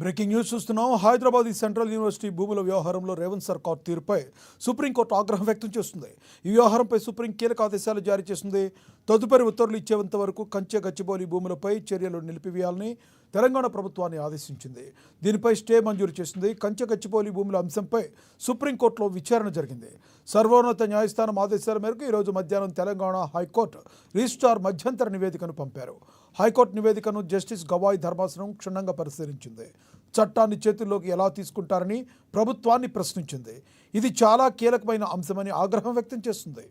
Breaking news చూస్తున్నాం. Hyderabad central university భూముల వ్యవహారంలో రేవంత్ సర్కార్ తీరుపై సుప్రీంకోర్టు ఆగ్రహం వ్యక్తం చేస్తుంది. ఈ వ్యవహారంపై సుప్రీం కీలక ఆదేశాలు జారీ చేసింది. తదుపరి ఉత్తర్వులు ఇచ్చేంత వరకు కంచె గచ్చిబౌలి భూములపై చర్యలు నిలిపివేయాలని తెలంగాణ ప్రభుత్వాన్ని ఆదేశించింది. దీనిపై స్టే మంజూరు చేసింది. కంచె గచ్చిబౌలి భూముల అంశంపై సుప్రీంకోర్టులో విచారణ జరిగింది. సర్వోన్నత న్యాయస్థానం ఆదేశాల మేరకు ఈరోజు మధ్యాహ్నం తెలంగాణ హైకోర్టు రిజిస్ట్రార్ మధ్యంతర నివేదికను పంపారు. హైకోర్టు నివేదికను జస్టిస్ గవాయ్ ధర్మాసనం క్షుణ్ణంగా పరిశీలించింది. చట్టాన్ని చేతుల్లోకి ఎలా తీసుకుంటారని ప్రభుత్వాన్ని ప్రశ్నించింది. ఇది చాలా కీలకమైన అంశమని ఆగ్రహం వ్యక్తం చేస్తుంది.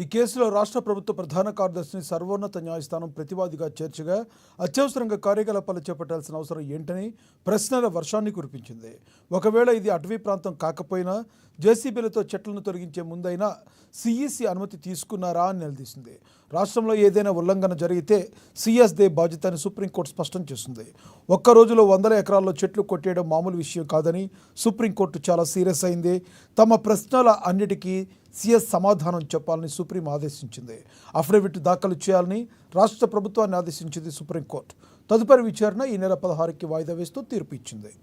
ఈ కేసులో రాష్ట్ర ప్రభుత్వ ప్రధాన కార్యదర్శిని సర్వోన్నత న్యాయస్థానం ప్రతివాదిగా చేర్చగా అత్యవసరంగా కార్యకలాపాలు చేపట్టాల్సిన అవసరం ఏంటని ప్రశ్నల వర్షాన్ని కురిపించింది. ఒకవేళ ఇది అటవీ ప్రాంతం కాకపోయినా జేసీబీలతో చెట్లను తొలగించే ముందైనా సిఈసి అనుమతి తీసుకున్నారా అని నిలదీసింది. రాష్ట్రంలో ఏదైనా ఉల్లంఘన జరిగితే సీఎస్దే బాధ్యత అని సుప్రీంకోర్టు స్పష్టం చేసింది. ఒక్క రోజులో 100 ఎకరాల్లో చెట్లు కొట్టేయడం మామూలు విషయం కాదని సుప్రీంకోర్టు చాలా సీరియస్ అయింది. తమ ప్రశ్నల అన్నిటికీ సీఎస్ సమాధానం చెప్పాలని సుప్రీం ఆదేశించింది. అఫిడవిట్ దాఖలు చేయాలని రాష్ట్ర ప్రభుత్వాన్ని ఆదేశించింది సుప్రీంకోర్టు. తదుపరి విచారణ ఈ నెల 16కి వాయిదా వేస్తూ తీర్పు ఇచ్చింది.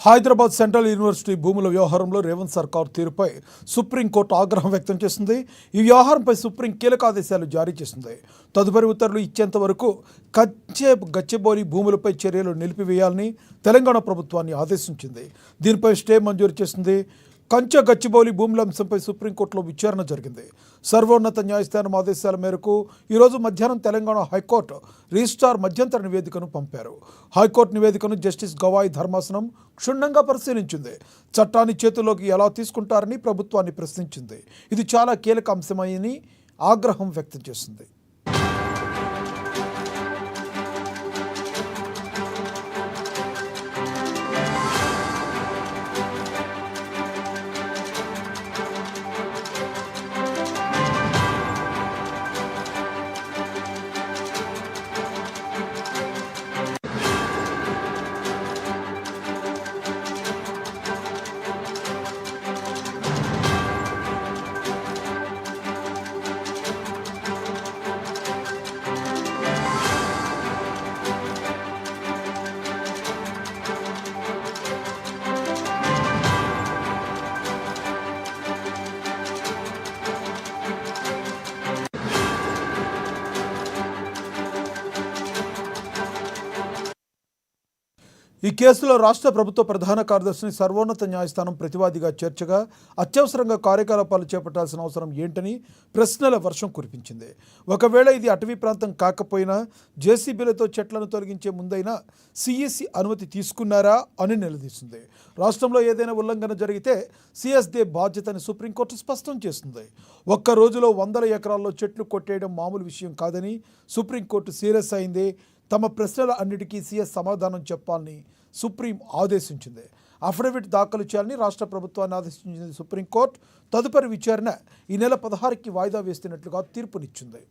హైదరాబాద్ సెంట్రల్ యూనివర్సిటీ భూముల వ్యవహారంలో రేవంత్ సర్కార్ తీరుపై సుప్రీంకోర్టు ఆగ్రహం వ్యక్తం చేసింది. ఈ వ్యవహారంపై సుప్రీం కీలక ఆదేశాలు జారీ చేసింది. తదుపరి ఉత్తర్వులు ఇచ్చేంత వరకు కంచె గచ్చిబౌలి భూములపై చర్యలు నిలిపివేయాలని తెలంగాణ ప్రభుత్వాన్ని ఆదేశించింది. దీనిపై స్టే మంజూరు చేసింది. కంచె గచ్చిబౌలి భూముల అంశంపై సుప్రీంకోర్టులో విచారణ జరిగింది. సర్వోన్నత న్యాయస్థానం ఆదేశాల మేరకు ఈరోజు మధ్యాహ్నం తెలంగాణ హైకోర్టు రిజిస్ట్రార్ మధ్యంతర నివేదికను పంపారు. హైకోర్టు నివేదికను జస్టిస్ గవాయ్ ధర్మాసనం క్షుణ్ణంగా పరిశీలించింది. చట్టాన్ని చేతుల్లోకి ఎలా తీసుకుంటారని ప్రభుత్వాన్ని ప్రశ్నించింది. ఇది చాలా కీలక అంశమని ఆగ్రహం వ్యక్తం చేసింది. ఈ కేసులో రాష్ట్ర ప్రభుత్వ ప్రధాన కార్యదర్శిని సర్వోన్నత న్యాయస్థానం ప్రతివాదిగా చేర్చగా అత్యవసరంగా కార్యకలాపాలు చేపట్టాల్సిన అవసరం ఏంటని ప్రశ్నల వర్షం కురిపించింది. ఒకవేళ ఇది అటవీ ప్రాంతం కాకపోయినా జేసీబీలతో చెట్లను తొలగించే ముందైనా సిఎస్సి అనుమతి తీసుకున్నారా అని నిలదీసింది. రాష్ట్రంలో ఏదైనా ఉల్లంఘన జరిగితే సిఎస్దే బాధ్యతని సుప్రీంకోర్టు స్పష్టం చేస్తుంది. ఒక్క రోజులో 100 ఎకరాల్లో చెట్లు కొట్టేయడం మామూలు విషయం కాదని సుప్రీంకోర్టు సీరియస్ అయింది. తమ ప్రశ్నల అన్నిటికీ సీఎస్ సమాధానం చెప్పాలని సుప్రీం ఆదేశించింది. అఫిడవిట్ దాఖలు చేయాలని రాష్ట్ర ప్రభుత్వాన్ని ఆదేశించింది సుప్రీంకోర్టు. తదుపరి విచారణ ఈ నెల 16కి వాయిదా వేస్తున్నట్లుగా తీర్పునిచ్చింది.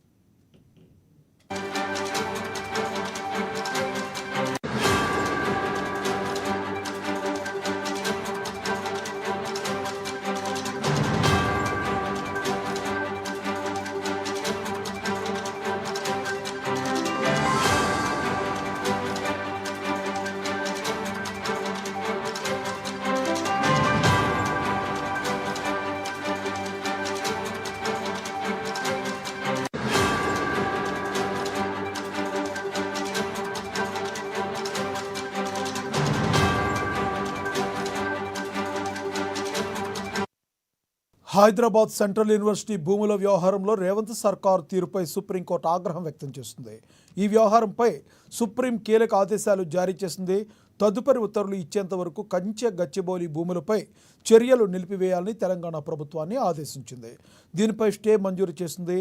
హైదరాబాద్ సెంట్రల్ యూనివర్సిటీ భూముల వ్యవహారంలో రేవంత్ సర్కార్ తీరుపై సుప్రీంకోర్టు ఆగ్రహం వ్యక్తం చేస్తుంది. ఈ వ్యవహారంపై సుప్రీం కీలక ఆదేశాలు జారీ చేసింది. తదుపరి ఉత్తర్వులు ఇచ్చేంత వరకు కంచె గచ్చిబౌలి భూములపై చర్యలు నిలిపివేయాలని తెలంగాణ ప్రభుత్వాన్ని ఆదేశించింది. దీనిపై స్టే మంజూరు చేసింది.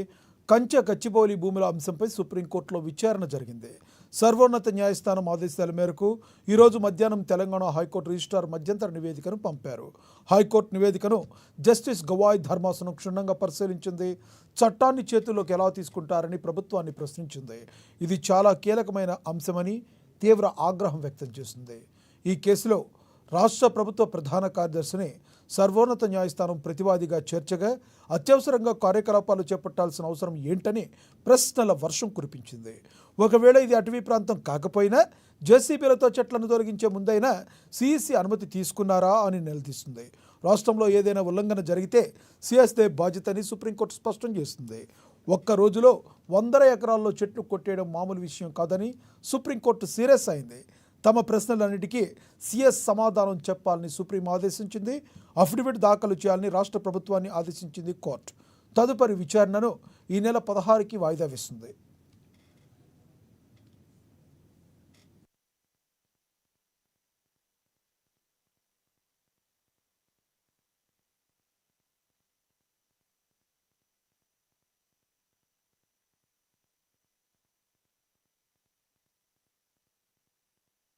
కంచె గచ్చిబౌలి భూముల అంశంపై సుప్రీంకోర్టులో విచారణ జరిగింది. సర్వోన్నత న్యాయస్థానం ఆదేశాల మేరకు ఈరోజు మధ్యాహ్నం తెలంగాణ హైకోర్టు రిజిస్ట్రార్ మధ్యంతర నివేదికను పంపారు. హైకోర్టు నివేదికను జస్టిస్ గవాయ్ ధర్మాసనం క్షుణ్ణంగా పరిశీలించింది. చట్టాన్ని చేతుల్లోకి ఎలా తీసుకుంటారని ప్రభుత్వాన్ని ప్రశ్నించింది. ఇది చాలా కీలకమైన అంశమని తీవ్ర ఆగ్రహం వ్యక్తం చేసింది. ఈ కేసులో రాష్ట్ర ప్రభుత్వ ప్రధాన కార్యదర్శిని సర్వోన్నత న్యాయస్థానం ప్రతివాదిగా చేర్చగా అత్యవసరంగా కార్యకలాపాలు చేపట్టాల్సిన అవసరం ఏంటని ప్రశ్నల వర్షం కురిపించింది. ఒకవేళ ఇది అటవీ ప్రాంతం కాకపోయినా జేసీబీలతో చెట్లను తొలగించే ముందైనా సిఎస్సి అనుమతి తీసుకున్నారా అని నిలదీస్తుంది. రాష్ట్రంలో ఏదైనా ఉల్లంఘన జరిగితే సిఎస్దే బాధ్యతని సుప్రీంకోర్టు స్పష్టం చేస్తుంది. ఒక్క రోజులో 100 ఎకరాల్లో చెట్లు కొట్టేయడం మామూలు విషయం కాదని సుప్రీంకోర్టు సీరియస్ అయింది. తమ ప్రశ్నలన్నిటికీ సీఎస్ సమాధానం చెప్పాలని సుప్రీం ఆదేశించింది. అఫిడవిట్ దాఖలు చేయాలని రాష్ట్ర ప్రభుత్వాన్ని ఆదేశించింది కోర్టు. తదుపరి విచారణను ఈ నెల 16కి వాయిదా వేస్తుంది.